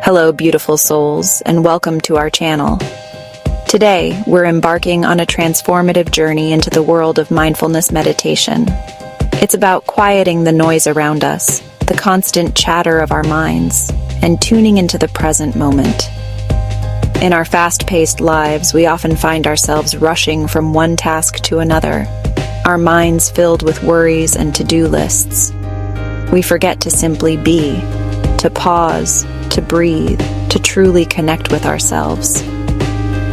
Hello, beautiful souls, and welcome to our channel. Today, we're embarking on a transformative journey into the world of mindfulness meditation. It's about quieting the noise around us, the constant chatter of our minds, and tuning into the present moment. In our fast-paced lives, we often find ourselves rushing from one task to another, our minds filled with worries and to-do lists. We forget to simply be, to pause, to breathe, to truly connect with ourselves.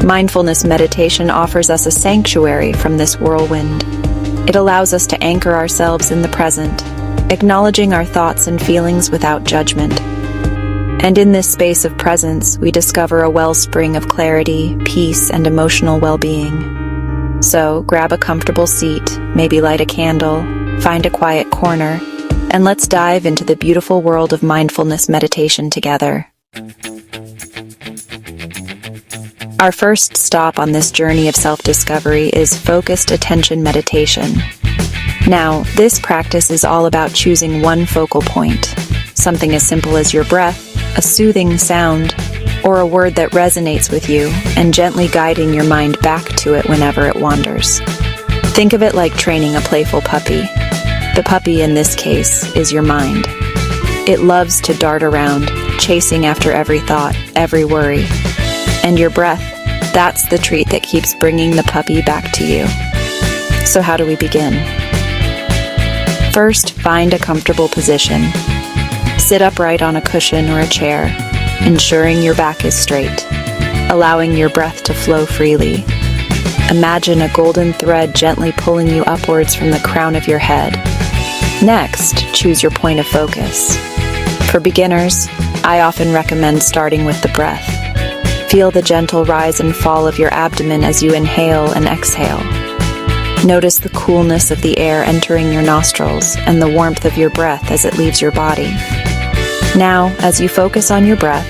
Mindfulness meditation offers us a sanctuary from this whirlwind. It allows us to anchor ourselves in the present, acknowledging our thoughts and feelings without judgment. And in this space of presence, we discover a wellspring of clarity, peace, and emotional well-being. So, grab a comfortable seat, maybe light a candle, find a quiet corner, and let's dive into the beautiful world of mindfulness meditation together. Our first stop on this journey of self-discovery is focused attention meditation. Now, this practice is all about choosing one focal point, something as simple as your breath, a soothing sound, or a word that resonates with you, and gently guiding your mind back to it whenever it wanders. Think of it like training a playful puppy. The puppy in this case is your mind. It loves to dart around, chasing after every thought, every worry. And your breath, that's the treat that keeps bringing the puppy back to you. So how do we begin? First, find a comfortable position. Sit upright on a cushion or a chair, ensuring your back is straight, allowing your breath to flow freely. Imagine a golden thread gently pulling you upwards from the crown of your head. Next, choose your point of focus. For beginners, I often recommend starting with the breath. Feel the gentle rise and fall of your abdomen as you inhale and exhale. Notice the coolness of the air entering your nostrils and the warmth of your breath as it leaves your body. Now, as you focus on your breath,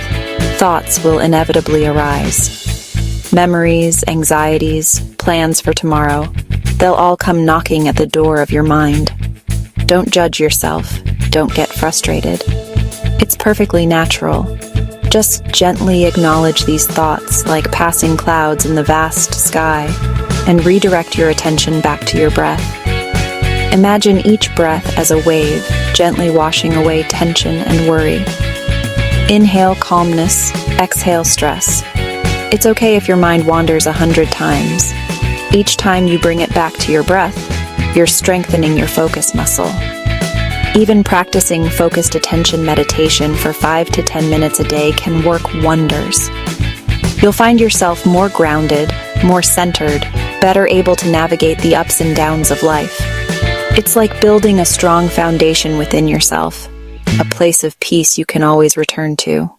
thoughts will inevitably arise. Memories, anxieties, plans for tomorrow, they'll all come knocking at the door of your mind. Don't judge yourself. Don't get frustrated. It's perfectly natural. Just gently acknowledge these thoughts like passing clouds in the vast sky and redirect your attention back to your breath. Imagine each breath as a wave, gently washing away tension and worry. Inhale calmness, exhale stress. It's okay if your mind wanders 100 times. Each time you bring it back to your breath, you're strengthening your focus muscle. Even practicing focused attention meditation for 5 to 10 minutes a day can work wonders. You'll find yourself more grounded, more centered, better able to navigate the ups and downs of life. It's like building a strong foundation within yourself, a place of peace you can always return to.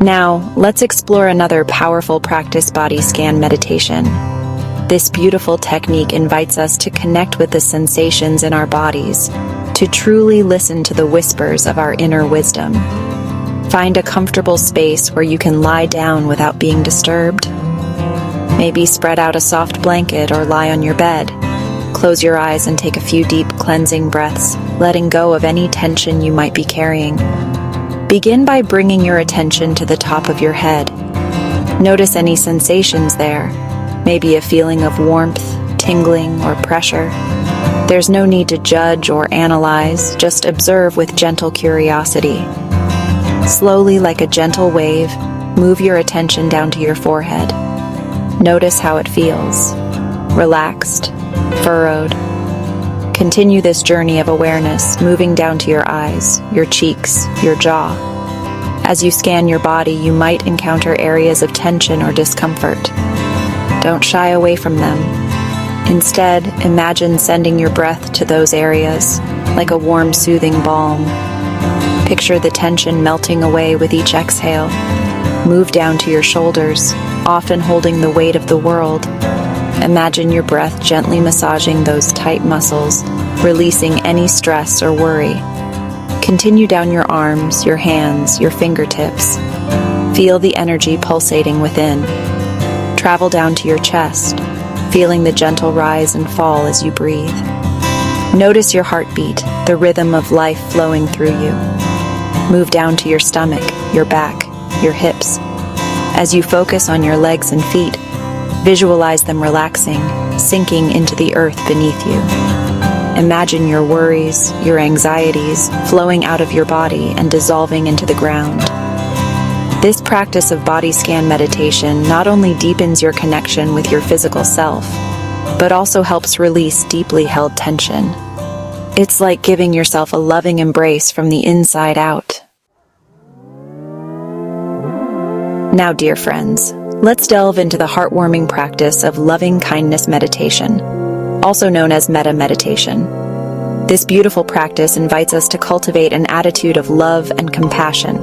Now, let's explore another powerful practice, body scan meditation. This beautiful technique invites us to connect with the sensations in our bodies, to truly listen to the whispers of our inner wisdom. Find a comfortable space where you can lie down without being disturbed. Maybe spread out a soft blanket or lie on your bed. Close your eyes and take a few deep cleansing breaths, letting go of any tension you might be carrying. Begin by bringing your attention to the top of your head. Notice any sensations there. Maybe a feeling of warmth, tingling, or pressure. There's no need to judge or analyze, just observe with gentle curiosity. Slowly, like a gentle wave, move your attention down to your forehead. Notice how it feels. Relaxed, furrowed. Continue this journey of awareness, moving down to your eyes, your cheeks, your jaw. As you scan your body, you might encounter areas of tension or discomfort. Don't shy away from them. Instead, imagine sending your breath to those areas, like a warm, soothing balm. Picture the tension melting away with each exhale. Move down to your shoulders, often holding the weight of the world. Imagine your breath gently massaging those tight muscles, releasing any stress or worry. Continue down your arms, your hands, your fingertips. Feel the energy pulsating within. Travel down to your chest, feeling the gentle rise and fall as you breathe. Notice your heartbeat, the rhythm of life flowing through you. Move down to your stomach, your back, your hips. As you focus on your legs and feet, visualize them relaxing, sinking into the earth beneath you. Imagine your worries, your anxieties flowing out of your body and dissolving into the ground. This practice of body scan meditation not only deepens your connection with your physical self, but also helps release deeply held tension. It's like giving yourself a loving embrace from the inside out. Now, dear friends, let's delve into the heartwarming practice of loving kindness meditation, also known as metta meditation. This beautiful practice invites us to cultivate an attitude of love and compassion,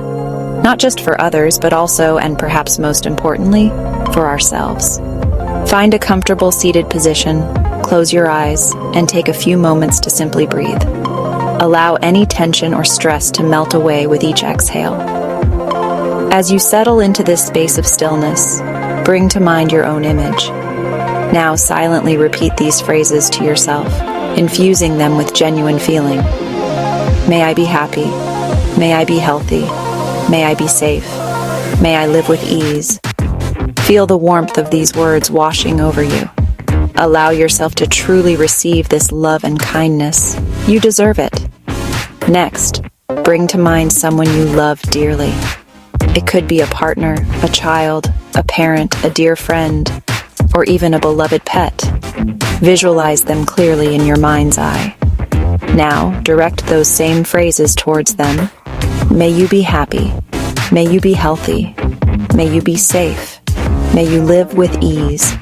not just for others, but also, and perhaps most importantly, for ourselves. Find a comfortable seated position, close your eyes, and take a few moments to simply breathe. Allow any tension or stress to melt away with each exhale. As you settle into this space of stillness, bring to mind your own image. Now silently repeat these phrases to yourself, infusing them with genuine feeling. May I be happy. May I be healthy. May I be safe. May I live with ease. Feel the warmth of these words washing over you. Allow yourself to truly receive this love and kindness. You deserve it. Next, bring to mind someone you love dearly. It could be a partner, a child, a parent, a dear friend, or even a beloved pet. Visualize them clearly in your mind's eye. Now, direct those same phrases towards them. May you be happy. May you be healthy. May you be safe. May you live with ease.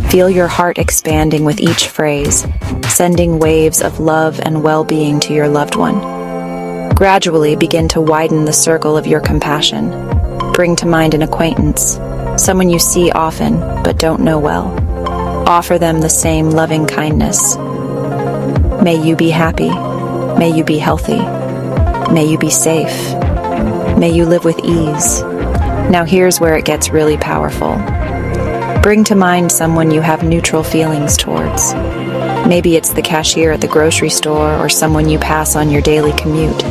Feel your heart expanding with each phrase, sending waves of love and well-being to your loved one. Gradually begin to widen the circle of your compassion. Bring to mind an acquaintance, someone you see often but don't know well. Offer them the same loving kindness. May you be happy. May you be healthy. May you be safe. May you live with ease. Now here's where it gets really powerful. Bring to mind someone you have neutral feelings towards. Maybe it's the cashier at the grocery store or someone you pass on your daily commute.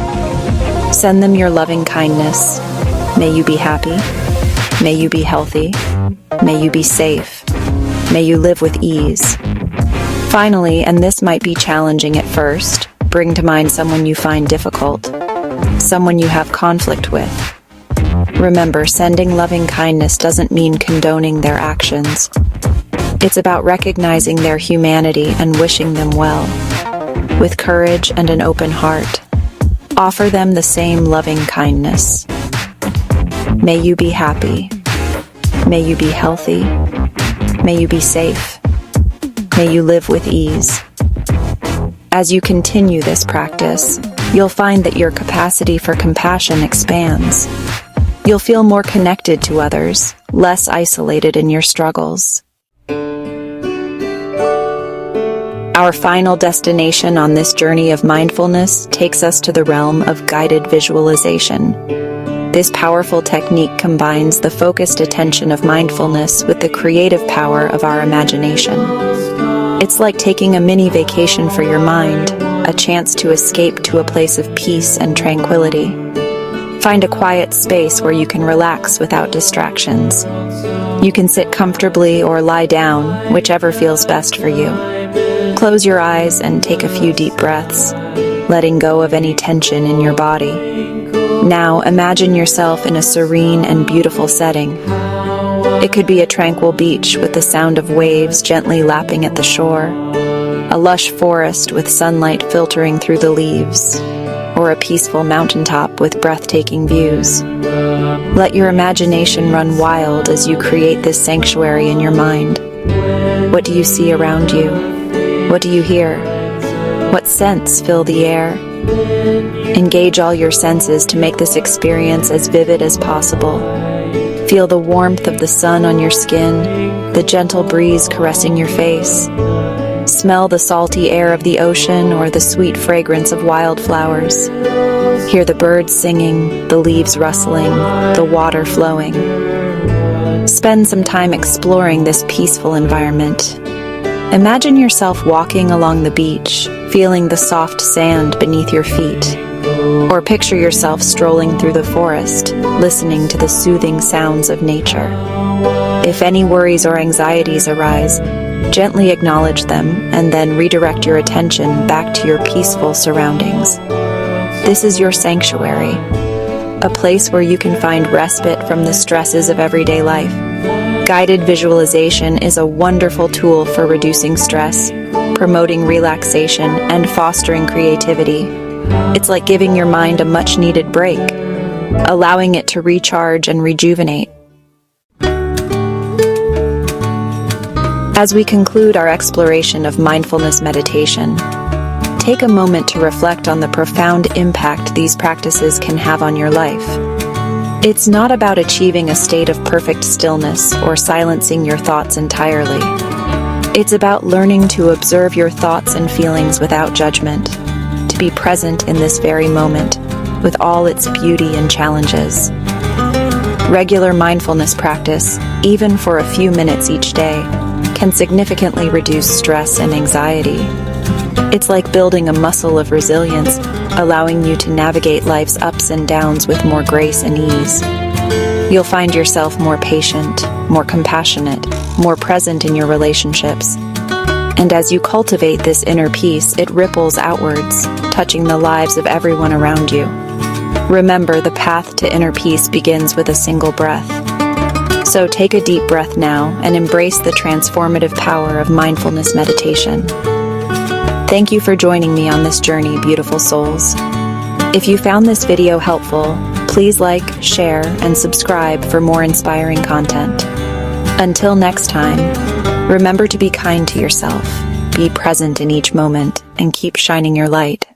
Send them your loving kindness. May you be happy. May you be healthy. May you be safe. May you live with ease. Finally, and this might be challenging at first, bring to mind someone you find difficult, someone you have conflict with. Remember, sending loving kindness doesn't mean condoning their actions. It's about recognizing their humanity and wishing them well. With courage and an open heart, offer them the same loving kindness. May you be happy. May you be healthy. May you be safe. May you live with ease. As you continue this practice, you'll find that your capacity for compassion expands. You'll feel more connected to others, less isolated in your struggles. Our final destination on this journey of mindfulness takes us to the realm of guided visualization. This powerful technique combines the focused attention of mindfulness with the creative power of our imagination. It's like taking a mini vacation for your mind, a chance to escape to a place of peace and tranquility. Find a quiet space where you can relax without distractions. You can sit comfortably or lie down, whichever feels best for you. Close your eyes and take a few deep breaths, letting go of any tension in your body. Now imagine yourself in a serene and beautiful setting. It could be a tranquil beach with the sound of waves gently lapping at the shore, a lush forest with sunlight filtering through the leaves, or a peaceful mountaintop with breathtaking views. Let your imagination run wild as you create this sanctuary in your mind. What do you see around you? What do you hear? What scents fill the air? Engage all your senses to make this experience as vivid as possible. Feel the warmth of the sun on your skin, the gentle breeze caressing your face. Smell the salty air of the ocean or the sweet fragrance of wildflowers. Hear the birds singing, the leaves rustling, the water flowing. Spend some time exploring this peaceful environment. Imagine yourself walking along the beach, feeling the soft sand beneath your feet. Or picture yourself strolling through the forest, listening to the soothing sounds of nature. If any worries or anxieties arise, gently acknowledge them and then redirect your attention back to your peaceful surroundings. This is your sanctuary, a place where you can find respite from the stresses of everyday life. Guided visualization is a wonderful tool for reducing stress, promoting relaxation, and fostering creativity. It's like giving your mind a much-needed break, allowing it to recharge and rejuvenate. As we conclude our exploration of mindfulness meditation, take a moment to reflect on the profound impact these practices can have on your life. It's not about achieving a state of perfect stillness or silencing your thoughts entirely. It's about learning to observe your thoughts and feelings without judgment, to be present in this very moment with all its beauty and challenges. Regular mindfulness practice, even for a few minutes each day, can significantly reduce stress and anxiety. It's like building a muscle of resilience, allowing you to navigate life's ups and downs with more grace and ease. You'll find yourself more patient, more compassionate, more present in your relationships. And as you cultivate this inner peace, it ripples outwards, touching the lives of everyone around you. Remember, the path to inner peace begins with a single breath. So take a deep breath now and embrace the transformative power of mindfulness meditation. Thank you for joining me on this journey, beautiful souls. If you found this video helpful, please like, share, and subscribe for more inspiring content. Until next time, remember to be kind to yourself, be present in each moment, and keep shining your light.